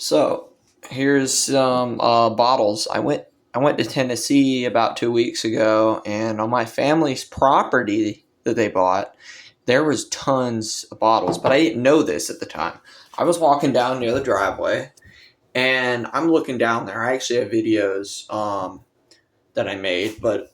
So here's some bottles. I went to Tennessee about 2 weeks ago, and on my family's property that they bought, there was tons of bottles. But I didn't know this at the time. I was walking down near the driveway, and I'm looking down there. I actually have videos that I made, but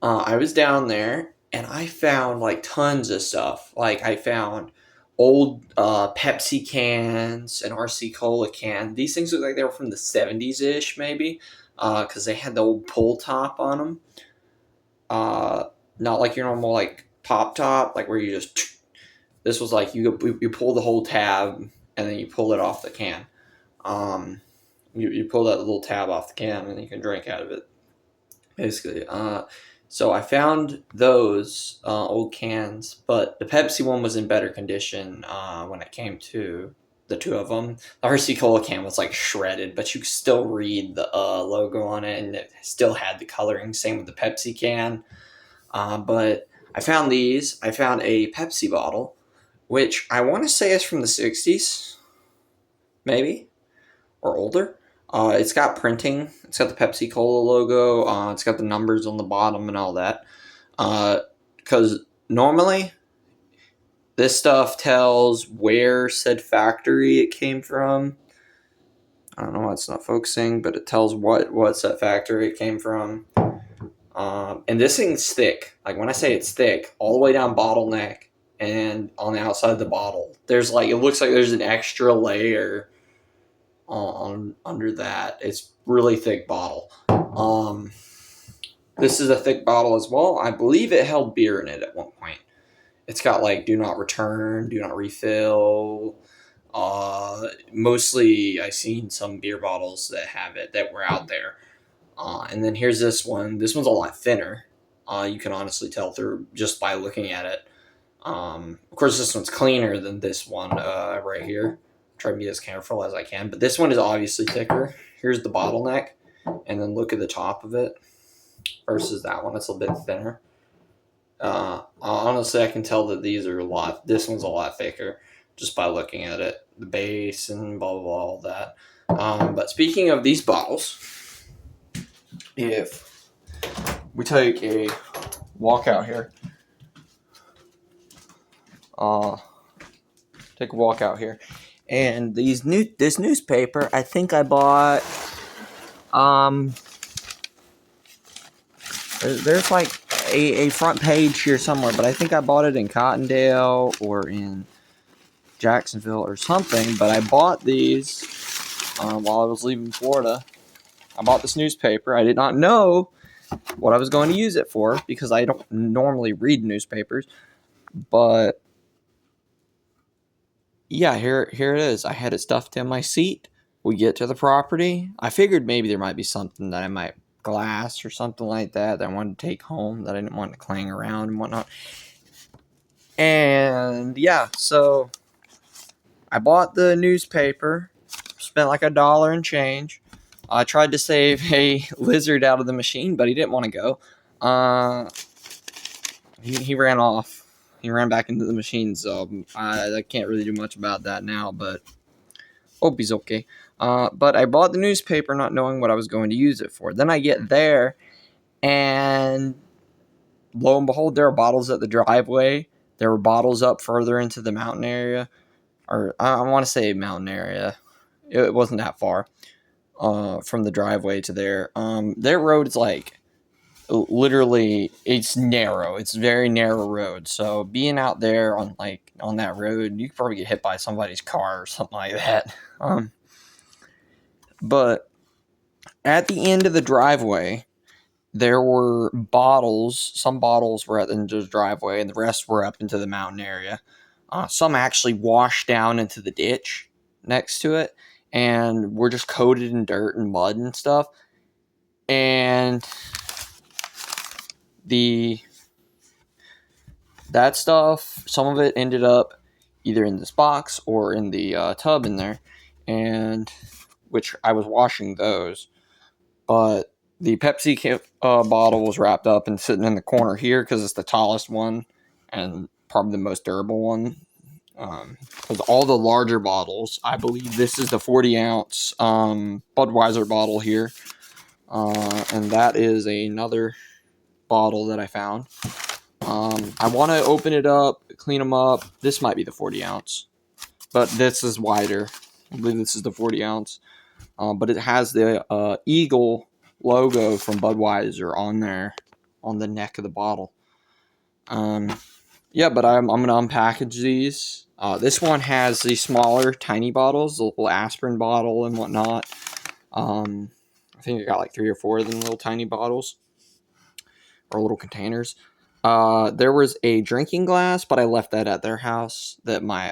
I was down there and I found like tons of stuff. Like I found old Pepsi cans and RC Cola can. These things look like they were from the 70s ish, maybe, because they had the old pull top on them. Uh, Not like your normal like pop top, like where you just. This was like you pull the whole tab and then you pull it off the can. Um, you pull that little tab off the can and you can drink out of it basically. So I found those old cans, but the Pepsi one was in better condition when it came to the two of them. The RC Cola can was like shredded, but you could still read the logo on it, and it still had the coloring. Same with the Pepsi can. But I found these. I found a Pepsi bottle, which I want to say is from the 60s, maybe, or older. It's got printing. It's got the Pepsi Cola logo. It's got the numbers on the bottom and all that. Because normally this stuff tells where said factory it came from. I don't know why it's not focusing, but it tells what said factory it came from. And this thing's thick. Like when I say it's thick, all the way down bottleneck and on the outside of the bottle, there's like it looks like there's an extra layer on under that. It's really thick bottle. This is a thick bottle as well. I believe it held beer in it at one point. It's got like do not return, do not refill. Mostly I seen some beer bottles that have it that were out there. And then here's this one. This one's a lot thinner. You can honestly tell through just by looking at it. Of course, this one's cleaner than this one right here. Try to be as careful as I can, but this one is obviously thicker. Here's the bottleneck, and then look at the top of it versus that one. It's a bit thinner. Honestly, I can tell that these are a lot. This one's a lot thicker just by looking at it, the base and blah blah blah, all that. But speaking of these bottles, if we take a walk out here, take a walk out here, and this newspaper, I think I bought. There's like a front page here somewhere, but I think I bought it in Cottondale or in Jacksonville or something. But I bought these while I was leaving Florida. I bought this newspaper. I did not know what I was going to use it for because I don't normally read newspapers. But yeah, here it is. I had it stuffed in my seat. We get to the property. I figured maybe there might be something that I might glass or something like that I wanted to take home that I didn't want to clang around and whatnot. And yeah, so I bought the newspaper, spent like $1 and change. I tried to save a lizard out of the machine, but he didn't want to go. He ran off. He ran back into the machine, so I can't really do much about that now, but hope he's okay. But I bought the newspaper not knowing what I was going to use it for. Then I get there, and lo and behold, there are bottles at the driveway. There were bottles up further into the mountain area. Or I want to say mountain area. It wasn't that far from the driveway to there. Their road is like literally, it's narrow. It's a very narrow road. So being out there on that road, you could probably get hit by somebody's car or something like that. But at the end of the driveway, there were bottles. Some bottles were at the end of the driveway, and the rest were up into the mountain area. Some actually washed down into the ditch next to it, and were just coated in dirt and mud and stuff. And that stuff, some of it ended up either in this box or in the tub in there, and which I was washing those. But the Pepsi bottle was wrapped up and sitting in the corner here because it's the tallest one and probably the most durable one. Because all the larger bottles, I believe this is the 40-ounce Budweiser bottle here. And that is another bottle that I found. I want to open it up, clean them up. This might be the 40-ounce, but this is wider. I believe this is the 40-ounce. But it has the eagle logo from Budweiser on there, on the neck of the bottle. Yeah, but I'm going to unpackage these. This one has the smaller, tiny bottles, the little aspirin bottle and whatnot. I think I got like 3 or 4 of them little tiny bottles or little containers. There was a drinking glass, but I left that at their house that my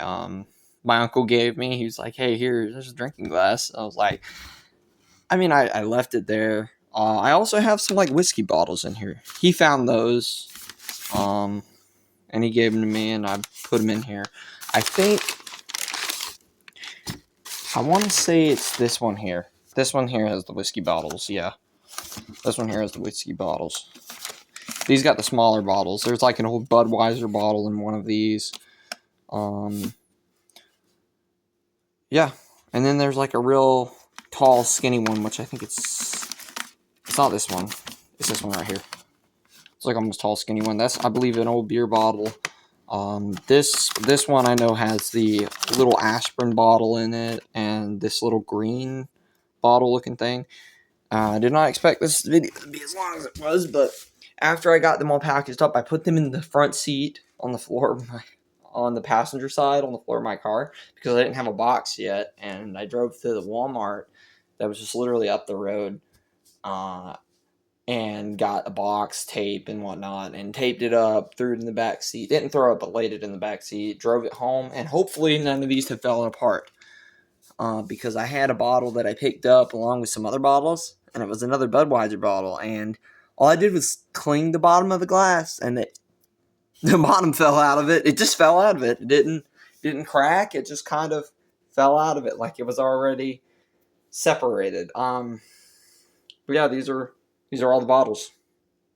uncle gave me. He was like, "Hey, there's a drinking glass." I was like, I left it there. I also have some like whiskey bottles in here. He found those, and he gave them to me, and I put them in here. I want to say it's this one here. This one here has the whiskey bottles. Yeah, this one here has the whiskey bottles. These got the smaller bottles. There's like an old Budweiser bottle in one of these. Yeah, and then there's like a real tall, skinny one, which I think it's not this one. It's this one right here. It's like almost tall, skinny one. That's, I believe, an old beer bottle. This one I know has the little aspirin bottle in it and this little green bottle looking thing. I did not expect this video to be as long as it was, but after I got them all packaged up, I put them in the front seat on the floor on the passenger side on the floor of my car because I didn't have a box yet, and I drove to the Walmart that was just literally up the road, and got a box, tape, and whatnot, and taped it up, threw it in the back seat. Didn't throw it, but laid it in the back seat, drove it home, and hopefully none of these have fallen apart. Because I had a bottle that I picked up along with some other bottles, and it was another Budweiser bottle, and all I did was cling the bottom of the glass, and the bottom fell out of it. It just fell out of it. It didn't crack. It just kind of fell out of it like it was already separated. But yeah, these are all the bottles.